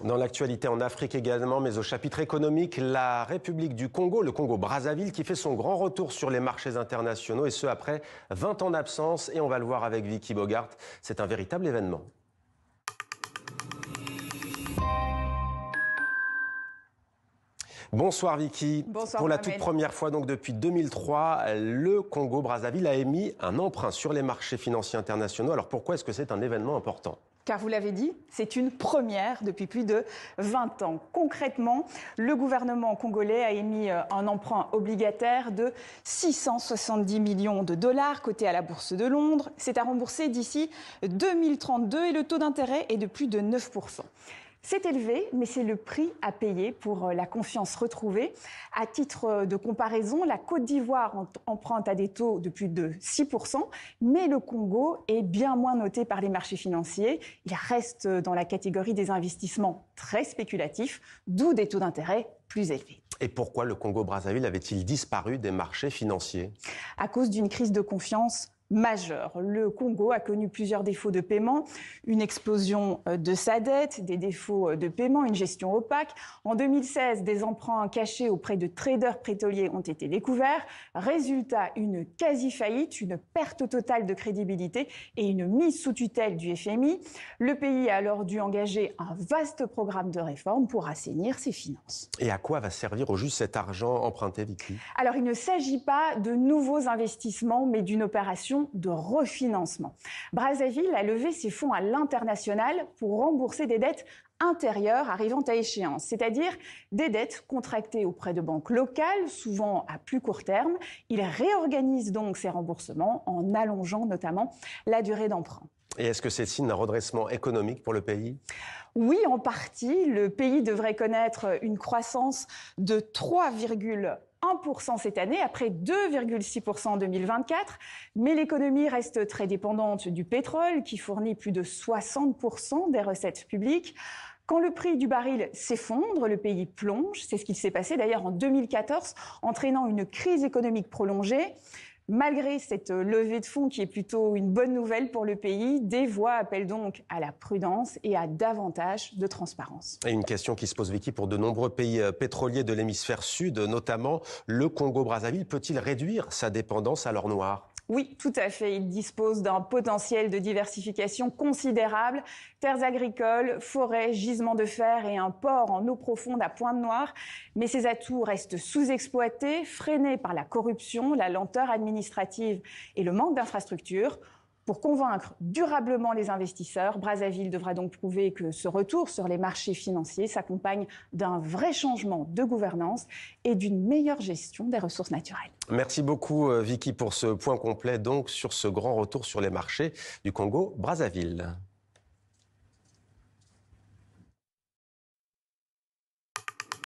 Dans l'actualité en Afrique également, mais au chapitre économique, la République du Congo, le Congo-Brazzaville, qui fait son grand retour sur les marchés internationaux, et ce après 20 ans d'absence. Et on va le voir avec Vicky Bogart, c'est un véritable événement. Bonsoir Vicky. Bonsoir Pour la Mohamed. toute première fois donc depuis 2003, le Congo-Brazzaville a émis un emprunt sur les marchés financiers internationaux. Alors pourquoi est-ce que c'est un événement important ? Car vous l'avez dit, c'est une première depuis plus de 20 ans. Concrètement, le gouvernement congolais a émis un emprunt obligataire de 670 millions de dollars coté à la Bourse de Londres. C'est à rembourser d'ici 2032 et le taux d'intérêt est de plus de 9%. C'est élevé, mais c'est le prix à payer pour la confiance retrouvée. À titre de comparaison, la Côte d'Ivoire emprunte à des taux de plus de 6%, mais le Congo est bien moins noté par les marchés financiers. Il reste dans la catégorie des investissements très spéculatifs, d'où des taux d'intérêt plus élevés. Et pourquoi le Congo-Brazzaville avait-il disparu des marchés financiers ? À cause d'une crise de confiance majeure. Le Congo a connu plusieurs défauts de paiement, une explosion de sa dette, des défauts de paiement, une gestion opaque. En 2016, des emprunts cachés auprès de traders pétroliers ont été découverts. Résultat, une quasi-faillite, une perte totale de crédibilité et une mise sous tutelle du FMI. Le pays a alors dû engager un vaste programme de réformes pour assainir ses finances. Et à quoi va servir au juste cet argent emprunté, Vicky ? Alors, il ne s'agit pas de nouveaux investissements, mais d'une opération de refinancement. Brazzaville a levé ses fonds à l'international pour rembourser des dettes intérieures arrivant à échéance, c'est-à-dire des dettes contractées auprès de banques locales, souvent à plus court terme. Il réorganise donc ses remboursements en allongeant notamment la durée d'emprunt. Et est-ce que c'est le signe d'un redressement économique pour le pays ? Oui, en partie. Le pays devrait connaître une croissance de 3,1% cette année, après 2,6% en 2024. Mais l'économie reste très dépendante du pétrole, qui fournit plus de 60% des recettes publiques. Quand le prix du baril s'effondre, le pays plonge. C'est ce qui s'est passé d'ailleurs en 2014, entraînant une crise économique prolongée. Malgré cette levée de fonds qui est plutôt une bonne nouvelle pour le pays, des voix appellent donc à la prudence et à davantage de transparence. Et une question qui se pose, Vicky, pour de nombreux pays pétroliers de l'hémisphère sud, notamment le Congo-Brazzaville, peut-il réduire sa dépendance à l'or noir ? Oui, tout à fait. Il dispose d'un potentiel de diversification considérable. Terres agricoles, forêts, gisements de fer et un port en eau profonde à Pointe-Noire. Mais ces atouts restent sous-exploités, freinés par la corruption, la lenteur administrative et le manque d'infrastructures. Pour convaincre durablement les investisseurs, Brazzaville devra donc prouver que ce retour sur les marchés financiers s'accompagne d'un vrai changement de gouvernance et d'une meilleure gestion des ressources naturelles. Merci beaucoup Vicky pour ce point complet donc sur ce grand retour sur les marchés du Congo-Brazzaville.